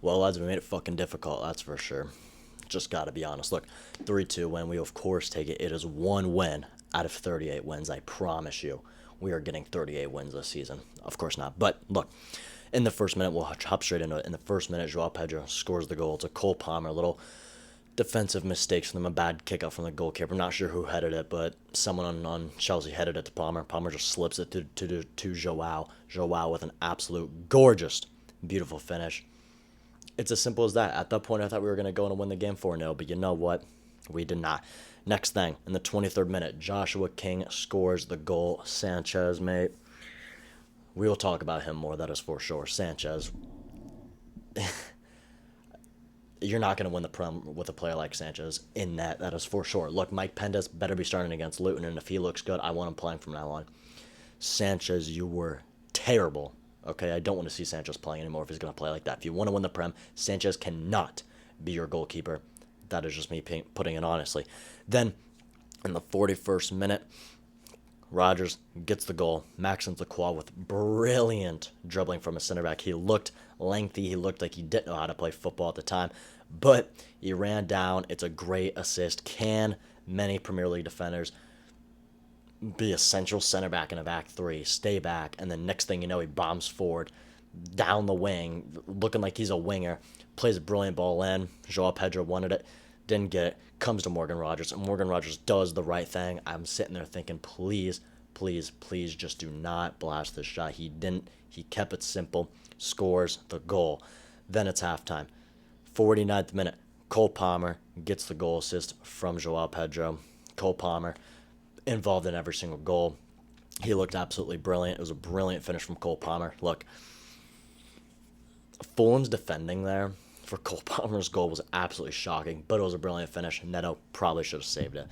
Well, lads, we made it fucking difficult, that's for sure. Just gotta be honest. Look, 3-2 win. We, of course, take it. It is one win out of 38 wins. I promise you. We are getting 38 wins this season. Of course not. But look, in the first minute, we'll hop straight into it. In the first minute, Joao Pedro scores the goal. It's a Cole Palmer, little defensive mistakes from them, a bad kick out from the goalkeeper. I'm not sure who headed it, but someone on Chelsea headed it to Palmer. Palmer just slips it to Joao. Joao with an absolute gorgeous, beautiful finish. It's as simple as that. At that point, I thought we were going to go and win the game 4-0, but you know what? We did not. Next thing, in the 23rd minute, Joshua King scores the goal. Sanchez, mate. We will talk about him more, that is for sure. Sanchez, you're not going to win the Prem with a player like Sanchez in net, that is for sure. Look, Mike Pendas better be starting against Luton, and if he looks good, I want him playing from now on. Sanchez, you were terrible. Okay, I don't want to see Sanchez playing anymore if he's going to play like that. If you want to win the Prem, Sanchez cannot be your goalkeeper. That is just me putting it honestly. Then, in the 41st minute, Rodgers gets the goal. Maxence Lacroix with brilliant dribbling from a center back. He looked lengthy. He looked like he didn't know how to play football at the time. But he ran down. It's a great assist. Can many Premier League defenders be a central center back in a back three, stay back, and then next thing you know, he bombs forward down the wing, looking like he's a winger, plays a brilliant ball in. Joao Pedro wanted it, didn't get it, comes to Morgan Rogers, and Morgan Rogers does the right thing. I'm sitting there thinking, please, please, please just do not blast this shot. He didn't. He kept it simple, scores the goal. Then it's halftime. 49th minute, Cole Palmer gets the goal assist from Joao Pedro. Cole Palmer involved in every single goal. He looked absolutely brilliant. It was a brilliant finish from Cole Palmer. Look, Fulham's defending there for Cole Palmer's goal was absolutely shocking, but it was a brilliant finish. Neto probably should have saved it.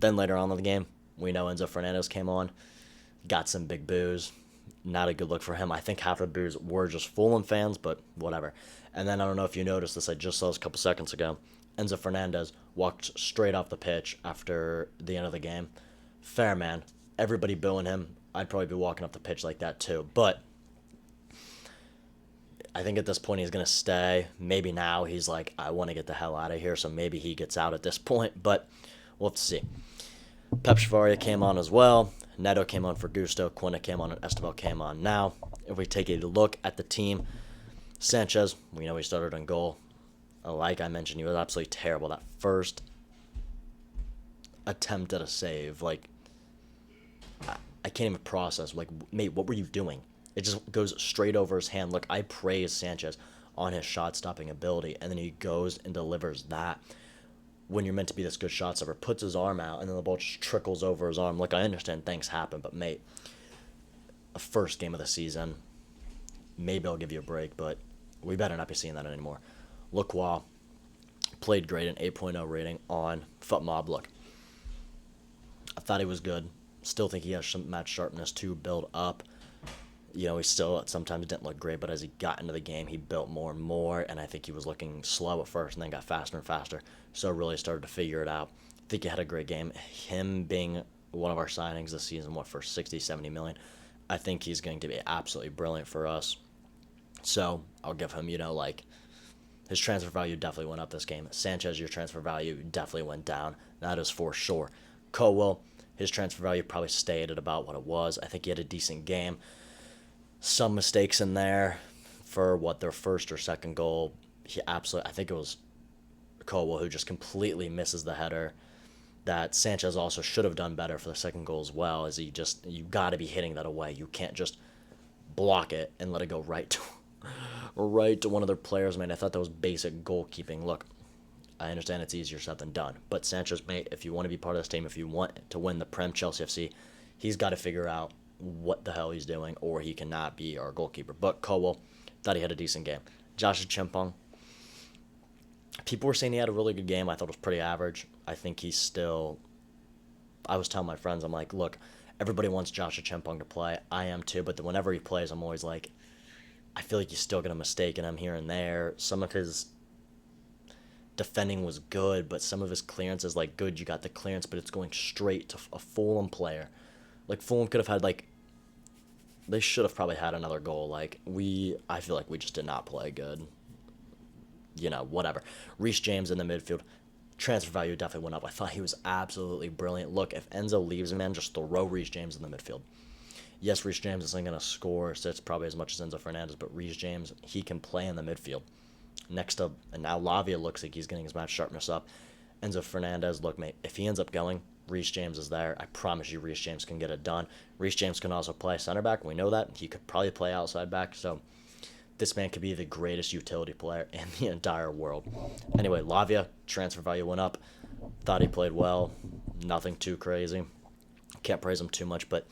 Then later on in the game, we know Enzo Fernandez came on, got some big boos. Not a good look for him. I think half the boos were just Fulham fans, but whatever. And then I don't know if you noticed this, I just saw this a couple seconds ago. Enzo Fernandez walked straight off the pitch after the end of the game. Fair, man. Everybody booing him. I'd probably be walking up the pitch like that too. But I think at this point he's going to stay. Maybe now he's like, I want to get the hell out of here, so maybe he gets out at this point. But we'll have to see. Pep Chavaria came on as well. Neto came on for Gusto. Quina came on and Estevao came on now. If we take a look at the team, Sanchez, we know he started on goal. Like I mentioned, he was absolutely terrible. That first attempt at a save, like, I can't even process. Like, mate, what were you doing? It just goes straight over his hand. Look, I praise Sanchez on his shot-stopping ability, and then he goes and delivers that when you're meant to be this good shot stopper. Puts his arm out, and then the ball just trickles over his arm. Look, I understand things happen, but, mate, a first game of the season, maybe I'll give you a break, but we better not be seeing that anymore. Lacroix played great, an 8.0 rating on FootMob. Look, I thought he was good. Still think he has some match sharpness to build up. You know, he still sometimes didn't look great, but as he got into the game, he built more and more, and I think he was looking slow at first and then got faster and faster, so really started to figure it out. I think he had a great game. Him being one of our signings this season, for 60, 70 million, I think he's going to be absolutely brilliant for us. So I'll give him, his transfer value definitely went up this game. Sanchez, your transfer value definitely went down. That is for sure. Colwell, his transfer value probably stayed at about what it was. I think he had a decent game. Some mistakes in there for their first or second goal. I think it was Colwell who just completely misses the header. That Sanchez also should have done better for the second goal as well, as you got to be hitting that away. You can't just block it and let it go right to one of their players, man. I thought that was basic goalkeeping. Look, I understand it's easier said than done, but Sanchez, mate, if you want to be part of this team, if you want to win the Prem Chelsea FC, he's got to figure out what the hell he's doing, or he cannot be our goalkeeper. But Colwell, thought he had a decent game. Joshua Chimpong, people were saying he had a really good game. I thought it was pretty average. I think he's still, I was telling my friends, I'm like, look, everybody wants Joshua Chimpong to play. I am too, but whenever he plays, I'm always like, I feel like he's still going to mistake in him here and there. Some of his defending was good, but some of his clearances, good, you got the clearance, but it's going straight to a Fulham player. Fulham could have had, they should have probably had another goal. I feel like we just did not play good. whatever. Reece James in the midfield, transfer value definitely went up. I thought he was absolutely brilliant. Look, if Enzo leaves, man, just throw Reece James in the midfield. Yes, Reece James isn't going to score assists probably as much as Enzo Fernandez, but Reece James, he can play in the midfield. Next up, and now Lavia looks like he's getting his match sharpness up. Enzo Fernandez, look, mate, if he ends up going, Reece James is there. I promise you Reece James can get it done. Reece James can also play center back. We know that. He could probably play outside back. So this man could be the greatest utility player in the entire world. Anyway, Lavia, transfer value went up. Thought he played well. Nothing too crazy. Can't praise him too much, but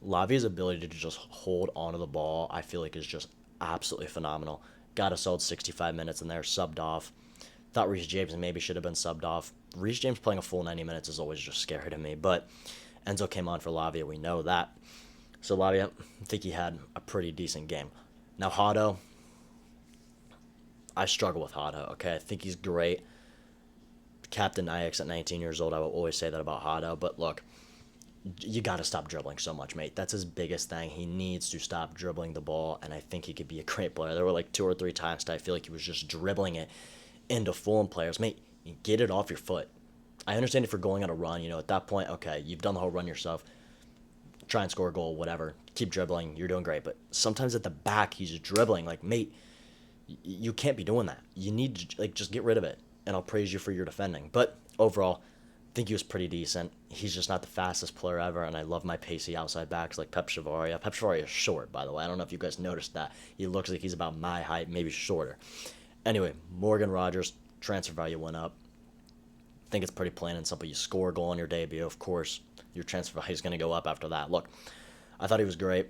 Lavia's ability to just hold onto the ball, I feel like, is just absolutely phenomenal. Got a solid 65 minutes in there, subbed off. Thought Reece James maybe should have been subbed off. Reece James playing a full 90 minutes is always just scary to me, but Enzo came on for Lavia, we know that. So Lavia, I think he had a pretty decent game. Now Hotto, I struggle with Hotto, okay? I think he's great. Captain Ajax at 19 years old, I will always say that about Hotto, but look, you got to stop dribbling so much, mate. That's his biggest thing. He needs to stop dribbling the ball, and I think he could be a great player. There were like 2 or 3 times that I feel like he was just dribbling it into Fulham players. Mate, get it off your foot. I understand if you're going on a run, at that point, okay, you've done the whole run yourself. Try and score a goal, whatever. Keep dribbling. You're doing great. But sometimes at the back, he's dribbling. Like, mate, you can't be doing that. You need to, just get rid of it, and I'll praise you for your defending. But overall, I think he was pretty decent. He's just not the fastest player ever, and I love my pacey outside backs like Pep Chavaria. Pep Chavaria is short, by the way. I don't know if you guys noticed that. He looks like he's about my height, maybe shorter. Anyway, Morgan Rogers, transfer value went up. I think it's pretty plain and simple. You score a goal on your debut, of course, your transfer value is going to go up after that. Look, I thought he was great.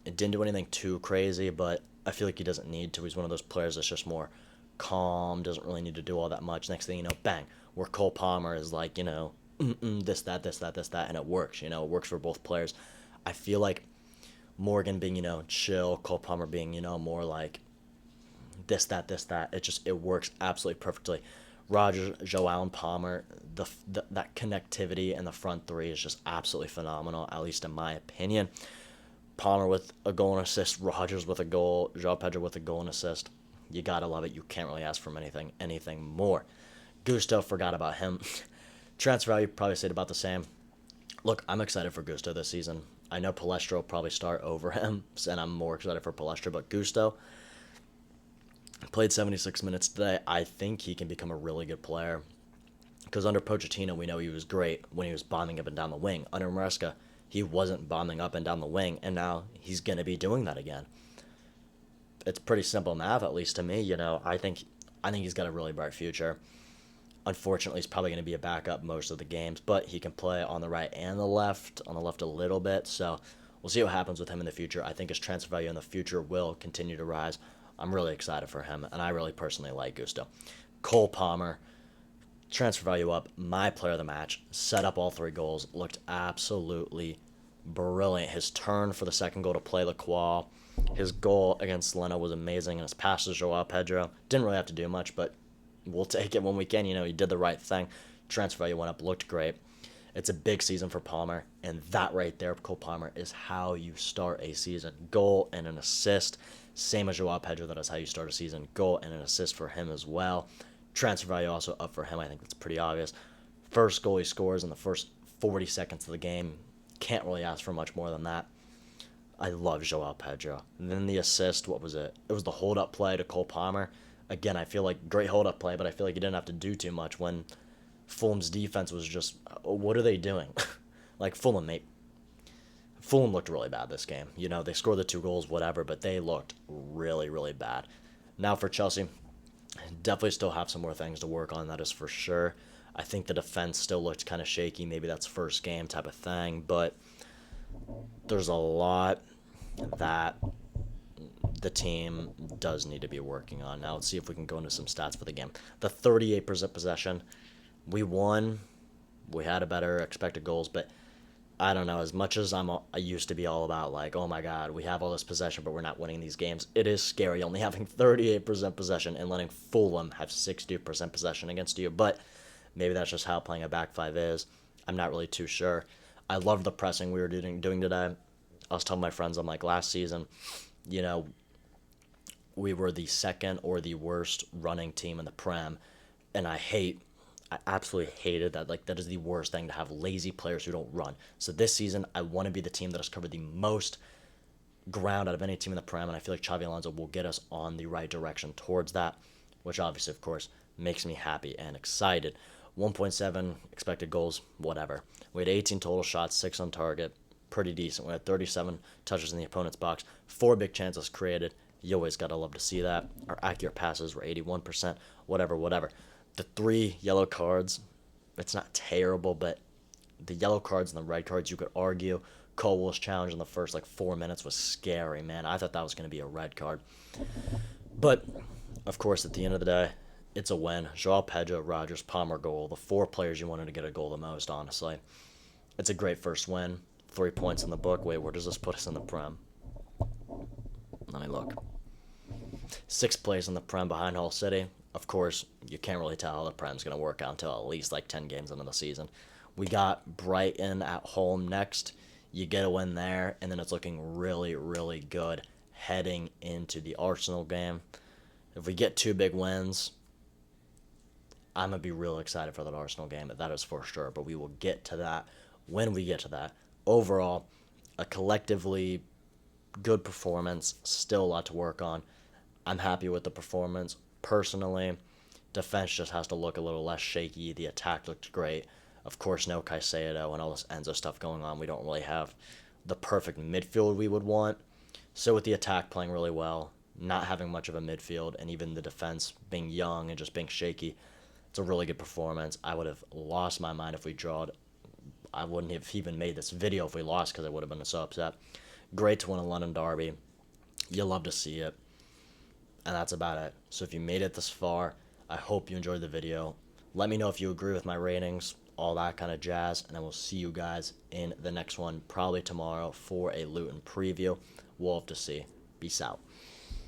It didn't do anything too crazy, but I feel like he doesn't need to. He's one of those players that's just more calm, doesn't really need to do all that much. Next thing you know, bang, where Cole Palmer is like, this, that, and it works. It works for both players. I feel like Morgan being, chill, Cole Palmer being, more like this, that. It works absolutely perfectly. Rogers, Joao, and Palmer, that connectivity in the front three is just absolutely phenomenal, at least in my opinion. Palmer with a goal and assist, Rogers with a goal, Joao Pedro with a goal and assist. You gotta love it. You can't really ask for anything more. Gusto, forgot about him. Transfer value, probably stayed about the same. Look, I'm excited for Gusto this season. I know Palestra will probably start over him, and I'm more excited for Palestra, but Gusto played 76 minutes today. I think he can become a really good player. Because under Pochettino, we know he was great when he was bombing up and down the wing. Under Maresca, he wasn't bombing up and down the wing, and now he's going to be doing that again. It's pretty simple math, at least to me. I think he's got a really bright future. Unfortunately, he's probably going to be a backup most of the games, but he can play on the right and the left, on the left a little bit. So we'll see what happens with him in the future. I think his transfer value in the future will continue to rise. I'm really excited for him, and I really personally like Gusto. Cole Palmer, transfer value up, my player of the match, set up all 3 goals, looked absolutely brilliant. His turn for the second goal to play Lacroix, his goal against Leno was amazing, and his pass to Joao Pedro, didn't really have to do much, but we'll take it when we can. He did the right thing. Transfer value went up, looked great. It's a big season for Palmer, and that right there, Cole Palmer, is how you start a season. Goal and an assist. Same as Joao Pedro, that is how you start a season. Goal and an assist for him as well. Transfer value also up for him. I think that's pretty obvious. First goal he scores in the first 40 seconds of the game. Can't really ask for much more than that. I love Joao Pedro. And then the assist, what was it? It was the hold-up play to Cole Palmer. Again, I feel like great hold-up play, but I feel like he didn't have to do too much when Fulham's defense was just, what are they doing? Like, Fulham, mate. Fulham looked really bad this game. They scored the 2 goals, whatever, but they looked really, really bad. Now for Chelsea, definitely still have some more things to work on, that is for sure. I think the defense still looked kind of shaky. Maybe that's first game type of thing, but there's a lot that the team does need to be working on. Now let's see if we can go into some stats for the game. The 38% possession, we won. We had a better expected goals, but I don't know, as much as I used to be all about like, oh my God, we have all this possession, but we're not winning these games. It is scary only having 38% possession and letting Fulham have 60% possession against you. But maybe that's just how playing a back 5 is. I'm not really too sure. I love the pressing we were doing today. I was telling my friends, I'm like, last season, we were the second or the worst running team in the Prem, and I absolutely hated that. Like, that is the worst thing to have lazy players who don't run. So this season, I want to be the team that has covered the most ground out of any team in the Prem, and I feel like Xavi Alonso will get us on the right direction towards that, which obviously, of course, makes me happy and excited. 1.7 expected goals, whatever. We had 18 total shots, 6 on target, pretty decent. We had 37 touches in the opponent's box, 4 big chances created. You always gotta love to see that. Our accurate passes were 81%, whatever. The 3 yellow cards, it's not terrible, but the yellow cards and the red cards, you could argue. Colwell's challenge in the first 4 minutes was scary, man. I thought that was going to be a red card. But, of course, at the end of the day, it's a win. Joao Pedro, Rogers, Palmer goal. The 4 players you wanted to get a goal the most, honestly. It's a great first win. 3 points in the book. Wait, where does this put us in the Prem? Let me look. 6th place in the Prem behind Hull City. Of course, you can't really tell how the Prem's going to work out until at least 10 games into the season. We got Brighton at home next. You get a win there, and then it's looking really, really good heading into the Arsenal game. If we get 2 big wins, I'm going to be real excited for that Arsenal game. That is for sure, but we will get to that when we get to that. Overall, a collectively good performance, still a lot to work on. I'm happy with the performance. Personally, defense just has to look a little less shaky. The attack looked great. Of course, no Caicedo and all this Enzo stuff going on. We don't really have the perfect midfield we would want. So with the attack playing really well, not having much of a midfield, and even the defense being young and just being shaky, it's a really good performance. I would have lost my mind if we drawed. I wouldn't have even made this video if we lost because I would have been so upset. Great to win a London derby. You love to see it. And that's about it. So if you made it this far, I hope you enjoyed the video. Let me know if you agree with my ratings, all that kind of jazz, and then we'll see you guys in the next one, probably tomorrow, for a Luton preview. We'll have to see. Peace out.